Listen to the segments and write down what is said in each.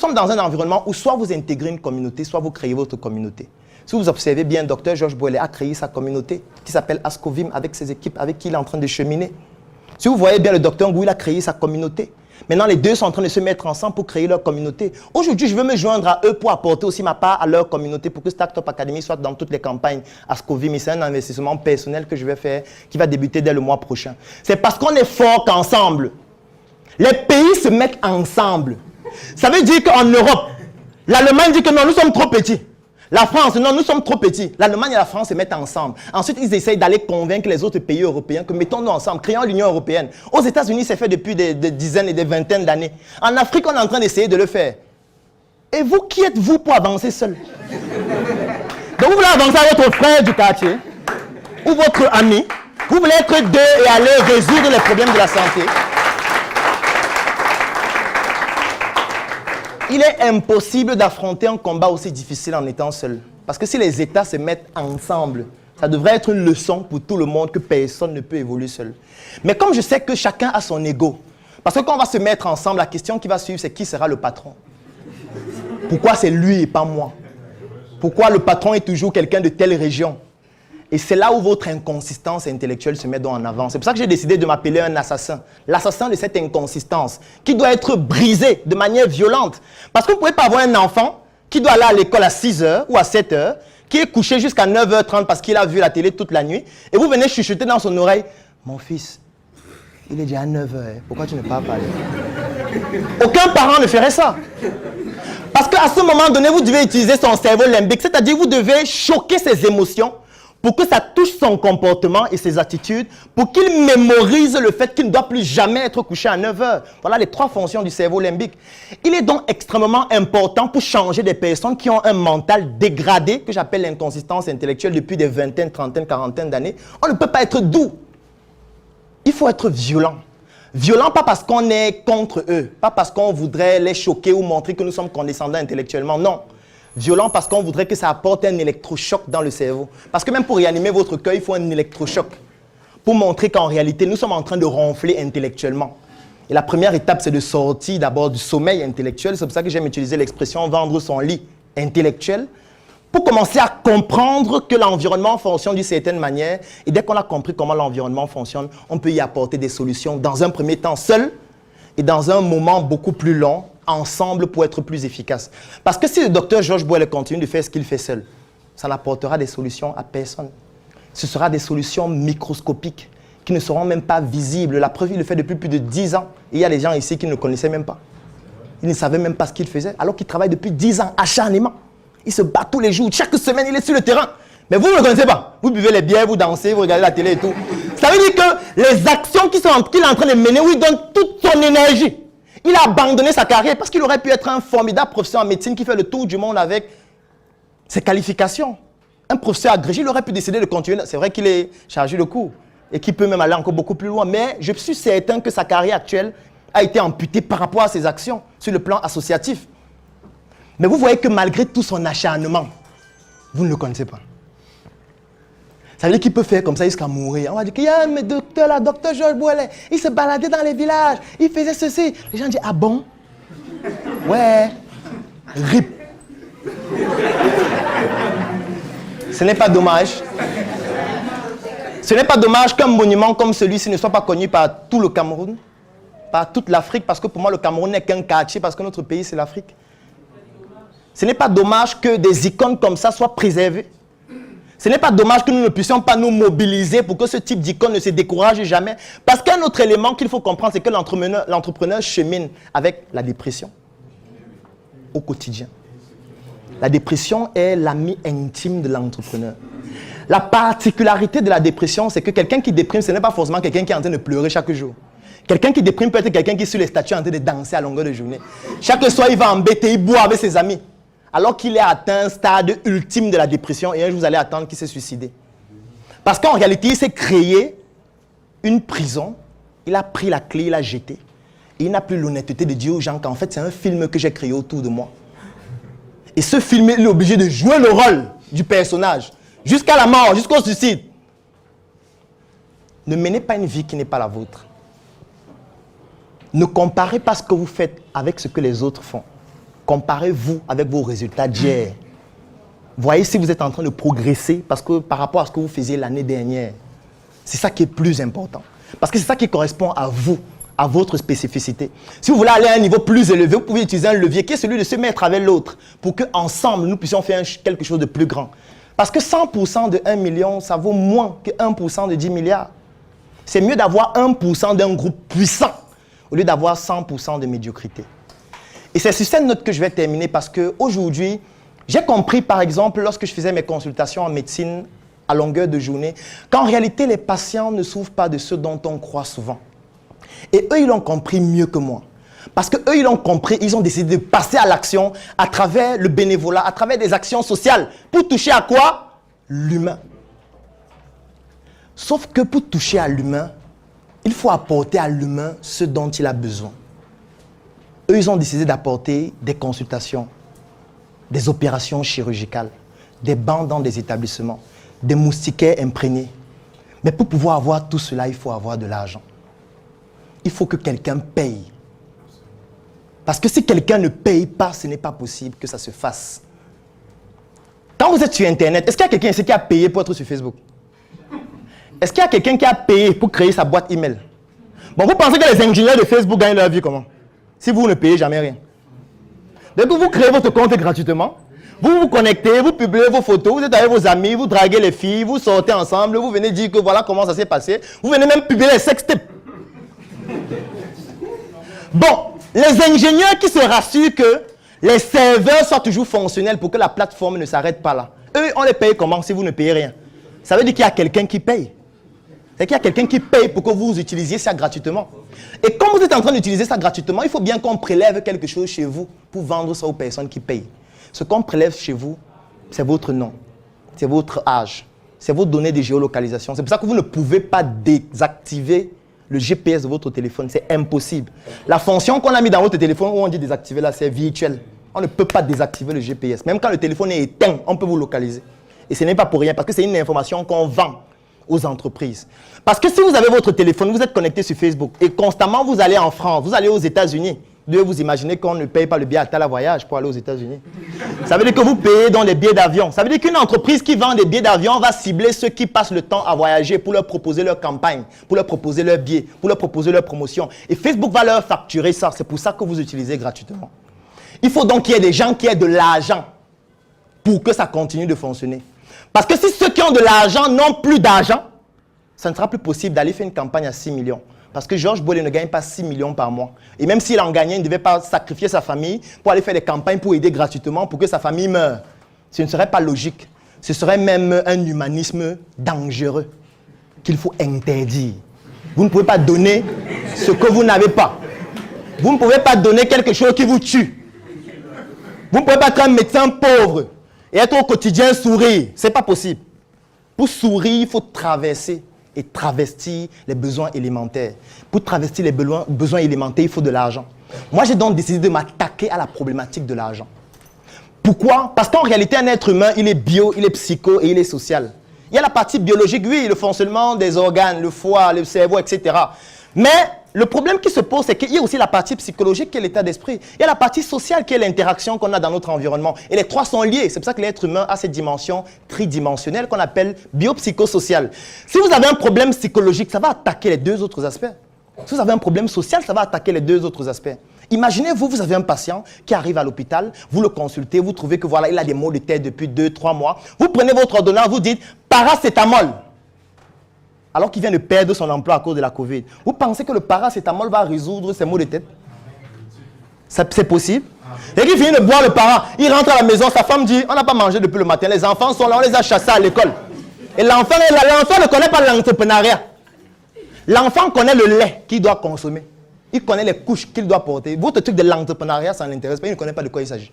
sommes dans un environnement où soit vous intégrez une communauté, soit vous créez votre communauté. Si vous observez bien, Dr Georges Bouellet a créé sa communauté qui s'appelle Ascovim avec ses équipes avec qui il est en train de cheminer. Si vous voyez bien, le Dr Ngou, il a créé sa communauté. Maintenant, les deux sont en train de se mettre ensemble pour créer leur communauté. Aujourd'hui, je veux me joindre à eux pour apporter aussi ma part à leur communauté pour que Startup Academy soit dans toutes les campagnes Ascovim. C'est un investissement personnel que je vais faire qui va débuter dès le mois prochain. C'est parce qu'on est fort qu'ensemble. Les pays se mettent ensemble. Ça veut dire qu'en Europe, l'Allemagne dit que non, nous sommes trop petits. La France, non, nous sommes trop petits. L'Allemagne et la France se mettent ensemble. Ensuite, ils essayent d'aller convaincre les autres pays européens que mettons-nous ensemble, créons l'Union européenne. Aux États-Unis, c'est fait depuis des dizaines et des vingtaines d'années. En Afrique, on est en train d'essayer de le faire. Et vous, qui êtes-vous pour avancer seul? Donc, vous voulez avancer à votre frère du quartier ou votre ami. Vous voulez être deux et aller résoudre les problèmes de la santé. Il est impossible d'affronter un combat aussi difficile en étant seul. Parce que si les États se mettent ensemble, ça devrait être une leçon pour tout le monde que personne ne peut évoluer seul. Mais comme je sais que chacun a son ego, parce que quand on va se mettre ensemble, la question qui va suivre, c'est qui sera le patron? Pourquoi c'est lui et pas moi? Pourquoi le patron est toujours quelqu'un de telle région? Et c'est là où votre inconsistance intellectuelle se met donc en avant. C'est pour ça que j'ai décidé de m'appeler un assassin. L'assassin de cette inconsistance qui doit être brisée de manière violente. Parce que vous ne pouvez pas avoir un enfant qui doit aller à l'école à 6 h ou à 7 h, qui est couché jusqu'à 9 h 30 parce qu'il a vu la télé toute la nuit, et vous venez chuchoter dans son oreille, « Mon fils, il est déjà à 9 h, pourquoi tu ne parles pas ?» Aucun parent ne ferait ça. Parce qu'à ce moment donné, vous devez utiliser son cerveau limbique, c'est-à-dire vous devez choquer ses émotions pour que ça touche son comportement et ses attitudes, pour qu'il mémorise le fait qu'il ne doit plus jamais être couché à 9 h. Voilà les 3 fonctions du cerveau limbique. Il est donc extrêmement important pour changer des personnes qui ont un mental dégradé, que j'appelle l'inconsistance intellectuelle depuis des vingtaines, trentaines, quarantaines d'années. On ne peut pas être doux. Il faut être violent. Violent pas parce qu'on est contre eux, pas parce qu'on voudrait les choquer ou montrer que nous sommes condescendants intellectuellement, non. Violent parce qu'on voudrait que ça apporte un électrochoc dans le cerveau. Parce que même pour réanimer votre cœur, il faut un électrochoc. Pour montrer qu'en réalité, nous sommes en train de ronfler intellectuellement. Et la première étape, c'est de sortir d'abord du sommeil intellectuel. C'est pour ça que j'aime utiliser l'expression « vendre son lit intellectuel » pour commencer à comprendre que l'environnement fonctionne d'une certaine manière. Et dès qu'on a compris comment l'environnement fonctionne, on peut y apporter des solutions dans un premier temps seul et dans un moment beaucoup plus long, ensemble pour être plus efficace. Parce que si le docteur Georges Bouellet continue de faire ce qu'il fait seul, ça n'apportera des solutions à personne. Ce sera des solutions microscopiques qui ne seront même pas visibles. La preuve, il le fait depuis plus de 10 ans. Et il y a des gens ici qui ne le connaissaient même pas. Ils ne savaient même pas ce qu'il faisait, alors qu'il travaille depuis 10 ans acharnément. Il se bat tous les jours. Chaque semaine, il est sur le terrain. Mais vous ne le connaissez pas. Vous buvez les bières, vous dansez, vous regardez la télé et tout. Ça veut dire que les actions qu'il est en train de mener, où il donne toute son énergie. Il a abandonné sa carrière parce qu'il aurait pu être un formidable professeur en médecine qui fait le tour du monde avec ses qualifications. Un professeur agrégé, il aurait pu décider de continuer. C'est vrai qu'il est chargé de cours et qu'il peut même aller encore beaucoup plus loin. Mais je suis certain que sa carrière actuelle a été amputée par rapport à ses actions sur le plan associatif. Mais vous voyez que malgré tout son acharnement, vous ne le connaissez pas. Ça veut dire qu'il peut faire comme ça jusqu'à mourir. On va dire qu'il y a un docteur là, docteur Georges Bouellet, il se baladait dans les villages, il faisait ceci. Les gens disent, ah bon? Ouais, RIP. Ce n'est pas dommage. Ce n'est pas dommage qu'un monument comme celui-ci ne soit pas connu par tout le Cameroun, par toute l'Afrique, parce que pour moi, le Cameroun n'est qu'un quartier, parce que notre pays, c'est l'Afrique. Ce n'est pas dommage que des icônes comme ça soient préservées. Ce n'est pas dommage que nous ne puissions pas nous mobiliser pour que ce type d'icône ne se décourage jamais. Parce qu'un autre élément qu'il faut comprendre, c'est que l'entrepreneur chemine avec la dépression au quotidien. La dépression est l'ami intime de l'entrepreneur. La particularité de la dépression, c'est que quelqu'un qui déprime, ce n'est pas forcément quelqu'un qui est en train de pleurer chaque jour. Quelqu'un qui déprime peut être quelqu'un qui est sur les statues en train de danser à longueur de journée. Chaque soir, il va embêter, il boit avec ses amis. Alors qu'il est atteint un stade ultime de la dépression et un jour vous allez attendre qu'il s'est suicidé. Parce qu'en réalité, il s'est créé une prison, il a pris la clé, il a jeté. Et il n'a plus l'honnêteté de dire aux gens qu'en fait, c'est un film que j'ai créé autour de moi. Et ce film, il est obligé de jouer le rôle du personnage, jusqu'à la mort, jusqu'au suicide. Ne menez pas une vie qui n'est pas la vôtre. Ne comparez pas ce que vous faites avec ce que les autres font. Comparez-vous avec vos résultats d'hier. Voyez si vous êtes en train de progresser parce que par rapport à ce que vous faisiez l'année dernière. C'est ça qui est plus important. Parce que c'est ça qui correspond à vous, à votre spécificité. Si vous voulez aller à un niveau plus élevé, vous pouvez utiliser un levier qui est celui de se mettre avec l'autre pour qu'ensemble, nous puissions faire quelque chose de plus grand. Parce que 100% de 1 million, ça vaut moins que 1% de 10 milliards. C'est mieux d'avoir 1% d'un groupe puissant au lieu d'avoir 100% de médiocrité. Et c'est sur cette note que je vais terminer parce qu'aujourd'hui, j'ai compris par exemple, lorsque je faisais mes consultations en médecine à longueur de journée, qu'en réalité, les patients ne souffrent pas de ce dont on croit souvent. Et eux, ils l'ont compris mieux que moi. Parce qu'eux, ils l'ont compris, ils ont décidé de passer à l'action à travers le bénévolat, à travers des actions sociales. Pour toucher à quoi? L'humain. Sauf que pour toucher à l'humain, il faut apporter à l'humain ce dont il a besoin. Eux, ils ont décidé d'apporter des consultations, des opérations chirurgicales, des bancs dans des établissements, des moustiquaires imprégnés. Mais pour pouvoir avoir tout cela, il faut avoir de l'argent. Il faut que quelqu'un paye. Parce que si quelqu'un ne paye pas, ce n'est pas possible que ça se fasse. Quand vous êtes sur Internet, est-ce qu'il y a quelqu'un ici qui a payé pour être sur Facebook? Est-ce qu'il y a quelqu'un qui a payé pour créer sa boîte email? Bon, vous pensez que les ingénieurs de Facebook gagnent leur vie comment? Si vous ne payez jamais rien. Donc vous créez votre compte gratuitement, vous vous connectez, vous publiez vos photos, vous êtes avec vos amis, vous draguez les filles, vous sortez ensemble, vous venez dire que voilà comment ça s'est passé, vous venez même publier les sextapes. Bon, les ingénieurs qui se rassurent que les serveurs soient toujours fonctionnels pour que la plateforme ne s'arrête pas là. Eux, on les paye comment si vous ne payez rien? Ça veut dire qu'il y a quelqu'un qui paye. C'est qu'il y a quelqu'un qui paye pour que vous utilisiez ça gratuitement. Et comme vous êtes en train d'utiliser ça gratuitement, il faut bien qu'on prélève quelque chose chez vous pour vendre ça aux personnes qui payent. Ce qu'on prélève chez vous, c'est votre nom, c'est votre âge, c'est vos données de géolocalisation. C'est pour ça que vous ne pouvez pas désactiver le GPS de votre téléphone. C'est impossible. La fonction qu'on a mis dans votre téléphone où on dit désactiver là, c'est virtuel. On ne peut pas désactiver le GPS. Même quand le téléphone est éteint, on peut vous localiser. Et ce n'est pas pour rien, parce que c'est une information qu'on vend aux entreprises. Parce que si vous avez votre téléphone, vous êtes connecté sur Facebook et constamment vous allez en France, vous allez aux États-Unis, vous imaginez qu'on ne paye pas le billet à tel voyage pour aller aux États-Unis. Ça veut dire que vous payez dans les billets d'avion. Ça veut dire qu'une entreprise qui vend des billets d'avion va cibler ceux qui passent le temps à voyager pour leur proposer leur campagne, pour leur proposer leurs billets, pour leur proposer leur promotion. Et Facebook va leur facturer ça. C'est pour ça que vous utilisez gratuitement. Il faut donc qu'il y ait des gens qui aient de l'argent pour que ça continue de fonctionner. Parce que si ceux qui ont de l'argent n'ont plus d'argent, ça ne sera plus possible d'aller faire une campagne à 6 millions. Parce que Georges Bollé ne gagne pas 6 millions par mois. Et même s'il en gagnait, il ne devait pas sacrifier sa famille pour aller faire des campagnes pour aider gratuitement pour que sa famille meure. Ce ne serait pas logique. Ce serait même un humanisme dangereux qu'il faut interdire. Vous ne pouvez pas donner ce que vous n'avez pas. Vous ne pouvez pas donner quelque chose qui vous tue. Vous ne pouvez pas être un médecin pauvre et être au quotidien sourire. Ce n'est pas possible. Pour sourire, il faut traverser et travestir les besoins élémentaires. Pour travestir les besoins élémentaires, il faut de l'argent. Moi, j'ai donc décidé de m'attaquer à la problématique de l'argent. Pourquoi? Parce qu'en réalité, un être humain, il est bio, il est psycho et il est social. Il y a la partie biologique, oui, le fonctionnement des organes, le foie, le cerveau, etc. Mais le problème qui se pose, c'est qu'il y a aussi la partie psychologique qui est l'état d'esprit. Il y a la partie sociale qui est l'interaction qu'on a dans notre environnement. Et les trois sont liés. C'est pour ça que l'être humain a cette dimension tridimensionnelle qu'on appelle biopsychosociale. Si vous avez un problème psychologique, ça va attaquer les deux autres aspects. Si vous avez un problème social, ça va attaquer les deux autres aspects. Imaginez-vous, vous avez un patient qui arrive à l'hôpital, vous le consultez, vous trouvez que voilà, il a des maux de tête depuis 2-3 mois. Vous prenez votre ordonnance, vous dites paracétamol. Alors qu'il vient de perdre son emploi à cause de la Covid. Vous pensez que le paracétamol va résoudre ses maux de tête? C'est possible? Et qu'il finit de boire le para, il rentre à la maison, sa femme dit, on n'a pas mangé depuis le matin, les enfants sont là, on les a chassés à l'école. Et l'enfant ne connaît pas l'entrepreneuriat. L'enfant connaît le lait qu'il doit consommer. Il connaît les couches qu'il doit porter. Votre truc de l'entrepreneuriat, ça ne l'intéresse pas, il ne connaît pas de quoi il s'agit.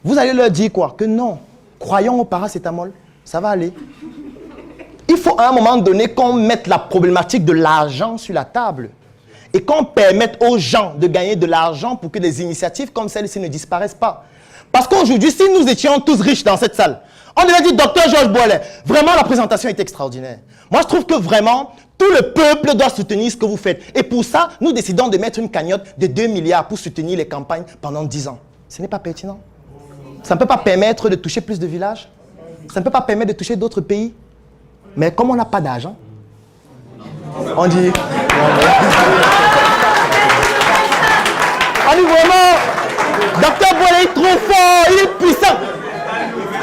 Vous allez leur dire quoi? Que non, croyons au paracétamol, ça va aller. Il faut à un moment donné qu'on mette la problématique de l'argent sur la table et qu'on permette aux gens de gagner de l'argent pour que des initiatives comme celle-ci ne disparaissent pas. Parce qu'aujourd'hui, si nous étions tous riches dans cette salle, on devait dire, docteur Georges Boillet, vraiment la présentation est extraordinaire. Moi, je trouve que vraiment, tout le peuple doit soutenir ce que vous faites. Et pour ça, nous décidons de mettre une cagnotte de 2 milliards pour soutenir les campagnes pendant 10 ans. Ce n'est pas pertinent. Ça ne peut pas permettre de toucher plus de villages. Ça ne peut pas permettre de toucher d'autres pays. Mais comme on n'a pas d'argent, on dit... On dit vraiment, docteur Boile est trop fort, il est puissant.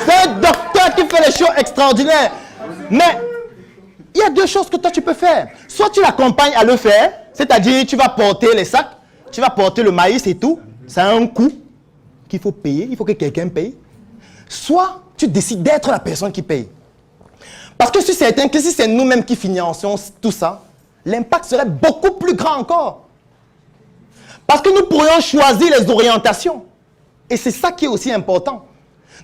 C'est un docteur qui fait des choses extraordinaires. Mais il y a deux choses que toi tu peux faire. Soit tu l'accompagnes à le faire, c'est-à-dire tu vas porter les sacs, tu vas porter le maïs et tout. Ça a un coût qu'il faut payer, il faut que quelqu'un paye. Soit tu décides d'être la personne qui paye. Parce que je suis certain que si c'est nous-mêmes qui finançons tout ça, l'impact serait beaucoup plus grand encore. Parce que nous pourrions choisir les orientations. Et c'est ça qui est aussi important.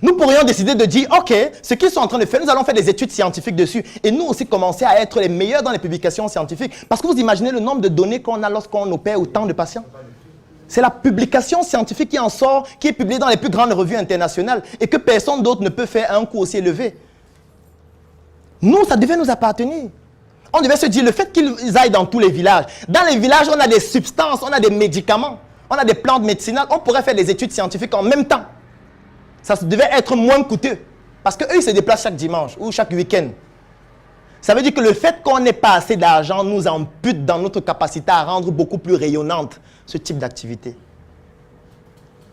Nous pourrions décider de dire, OK, ce qu'ils sont en train de faire, nous allons faire des études scientifiques dessus. Et nous aussi commencer à être les meilleurs dans les publications scientifiques. Parce que vous imaginez le nombre de données qu'on a lorsqu'on opère autant de patients. C'est la publication scientifique qui en sort, qui est publiée dans les plus grandes revues internationales et que personne d'autre ne peut faire à un coût aussi élevé. Nous, ça devait nous appartenir. On devait se dire, le fait qu'ils aillent dans tous les villages. Dans les villages, on a des substances, on a des médicaments, on a des plantes médicinales. On pourrait faire des études scientifiques en même temps. Ça devait être moins coûteux. Parce qu'eux, ils se déplacent chaque dimanche ou chaque week-end. Ça veut dire que le fait qu'on n'ait pas assez d'argent nous ampute dans notre capacité à rendre beaucoup plus rayonnante ce type d'activité.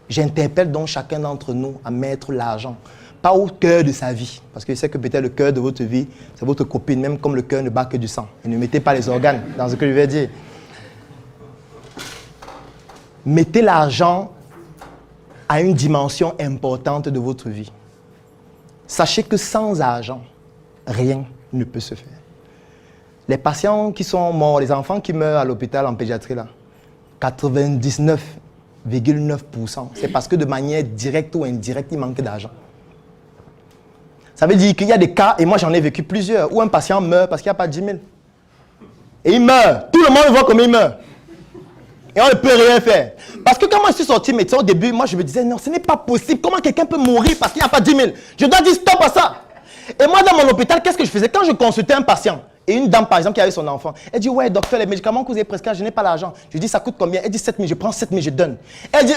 J'interpelle donc chacun d'entre nous à mettre l'argent. Pas au cœur de sa vie. Parce que je sais que peut-être le cœur de votre vie, c'est votre copine, même comme le cœur ne bat que du sang. Et ne mettez pas les organes dans ce que je vais dire. Mettez l'argent à une dimension importante de votre vie. Sachez que sans argent, rien ne peut se faire. Les patients qui sont morts, les enfants qui meurent à l'hôpital en pédiatrie, là, 99,9%, c'est parce que de manière directe ou indirecte, il manque d'argent. Ça veut dire qu'il y a des cas, et moi j'en ai vécu plusieurs, où un patient meurt parce qu'il n'y a pas de 10 000. Et il meurt. Tout le monde voit comment il meurt. Et on ne peut rien faire. Parce que quand moi je suis sorti médecin au début, moi je me disais, non, ce n'est pas possible. Comment quelqu'un peut mourir parce qu'il n'y a pas 10 000? Je dois dire stop à ça. Et moi dans mon hôpital, qu'est-ce que je faisais? Quand je consultais un patient, et une dame par exemple qui avait son enfant, elle dit, ouais docteur, les médicaments que vous avez prescrits, je n'ai pas l'argent. Je dis, ça coûte combien? Elle dit 7 000, je prends 7 000, je donne. Elle dit,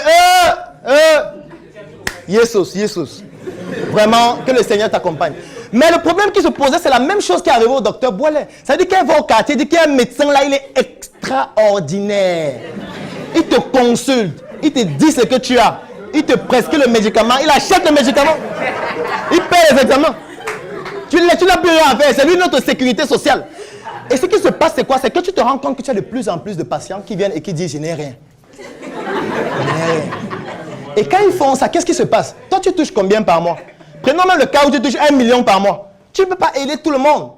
Jesus. Vraiment, que le Seigneur t'accompagne. Mais le problème qui se posait, c'est la même chose qui est arrivée au docteur Boilet. Ça veut dire qu'elle va au quartier, dit qu'il y a un médecin là, il est extraordinaire. Il te consulte, il te dit ce que tu as, il te prescrit le médicament, il achète le médicament, il paie les examens. Tu n'as plus rien à faire, c'est lui notre sécurité sociale. Et ce qui se passe, c'est quoi? C'est que tu te rends compte que tu as de plus en plus de patients qui viennent et qui disent, je n'ai rien. Je n'ai rien. Et quand ils font ça, qu'est-ce qui se passe? Toi, tu touches combien par mois? Prenons même le cas où tu touches 1 million par mois. Tu ne peux pas aider tout le monde.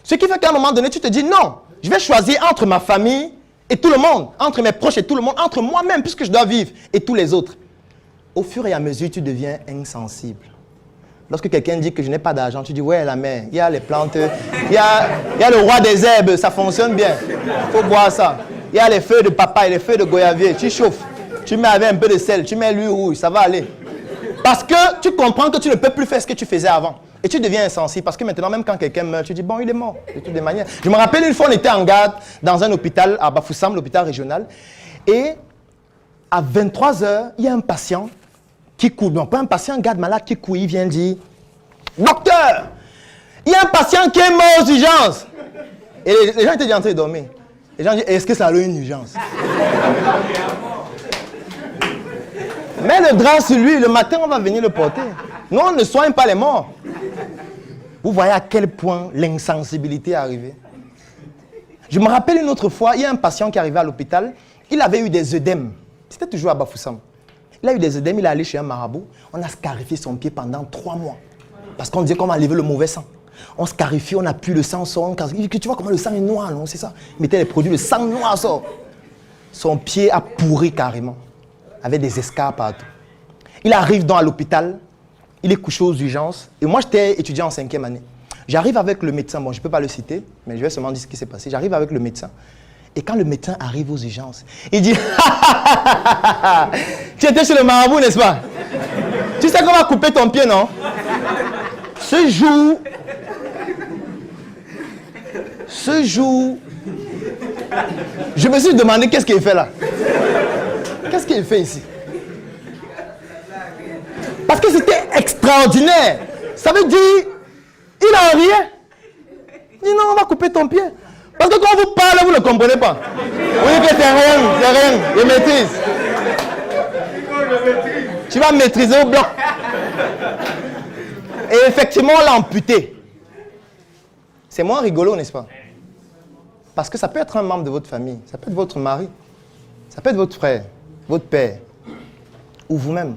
Ce qui fait qu'à un moment donné, tu te dis non, je vais choisir entre ma famille et tout le monde, entre mes proches et tout le monde, entre moi-même, puisque je dois vivre, et tous les autres. Au fur et à mesure, tu deviens insensible. Lorsque quelqu'un dit que je n'ai pas d'argent, tu dis ouais, la mère, il y a les plantes, il y a le roi des herbes, ça fonctionne bien. Il faut boire ça. Il y a les feuilles de papaye, les feuilles de goyavier, tu chauffes. Tu mets avec un peu de sel, tu mets l'huile rouge, ça va aller. Parce que tu comprends que tu ne peux plus faire ce que tu faisais avant. Et tu deviens insensible. Parce que maintenant, même quand quelqu'un meurt, tu dis, bon, il est mort. De toutes les manières. Je me rappelle une fois, on était en garde dans un hôpital à Bafoussam, l'hôpital régional. Et à 23 h, il y a un patient qui court. Non, pas un patient, un garde malade qui court. Il vient dire, docteur, il y a un patient qui est mort aux urgences. Et les gens étaient en train de dormir. Les gens disent, est-ce que ça a une urgence? Mets le drap sur lui, le matin on va venir le porter. Nous on ne soigne pas les morts. Vous voyez à quel point l'insensibilité est arrivée. Je me rappelle une autre fois, il y a un patient qui est arrivé à l'hôpital, il avait eu des œdèmes. C'était toujours à Bafoussam. Il a eu des œdèmes, il est allé chez un marabout, on a scarifié son pied pendant 3 mois. Parce qu'on disait qu'on va enlever le mauvais sang. On scarifie, on appuie le sang, sort. Tu vois comment le sang est noir, non? C'est ça. Il mettait les produits, le sang noir sort. Son pied a pourri carrément. Avec des escarres partout. Il arrive dans l'hôpital, il est couché aux urgences. Et moi, j'étais étudiant en 5e année. J'arrive avec le médecin, bon, je ne peux pas le citer, mais je vais seulement dire ce qui s'est passé. J'arrive avec le médecin. Et quand le médecin arrive aux urgences, il dit tu étais chez le marabout, n'est-ce pas? Tu sais qu'on va couper ton pied, non? Ce jour, je me suis demandé qu'est-ce qu'il fait là? Qu'est-ce qu'il fait ici? Parce que c'était extraordinaire. Ça veut dire, il a rien. Il dit non, on va couper ton pied. Parce que quand vous parlez, vous ne comprenez pas. Vous dites que c'est rien, je maîtrise. Tu vas maîtriser au bloc. Et effectivement, on l'a amputé. C'est moins rigolo, n'est-ce pas? Parce que ça peut être un membre de votre famille, ça peut être votre mari, ça peut être votre frère, votre père, ou vous-même.